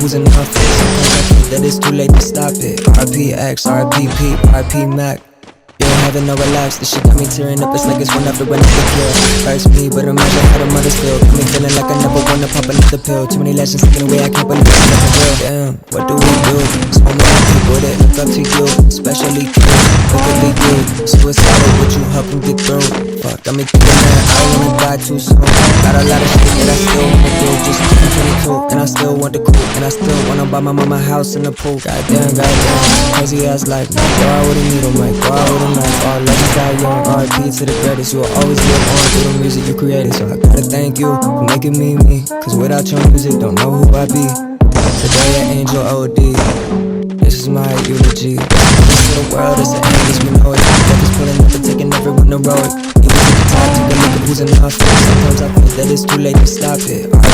who's enough. Sometimes I think that it's too late to stop it. RP X, RP P, RP Mac. You ain't having no relax, this shit got me tearing up. It's like it's one after another kill. Hurts me, but imagine how the mothers feel. Got me feeling like I never wanna pop another pill. Too many legends taken away, I can't believe it's never real. Damn, what do we do? So many people that look up to you, especially kids. Look at me, you suicidal, would you help them get through? Fuck, got me thinking that I don't wanna die too soon. Got a lot of shit that I still wanna do. Just 22, and I still want the coupe, and I still wanna buy my mama house in the pool. Goddamn, crazy ass life. Go out with a needle, might go out with a knife. All legends die young, RP to the greatest. You will always live on through the music you created. So I gotta thank you for making me me. Cause without your music, don't know who I be. Today an angel OD. This is my eulogy. This to the world, it's the endless, we know it. Death is pulling up and taking everyone to row it. Even if it's time, take a look at who's enough. Sometimes I think that it's too late to stop it. RP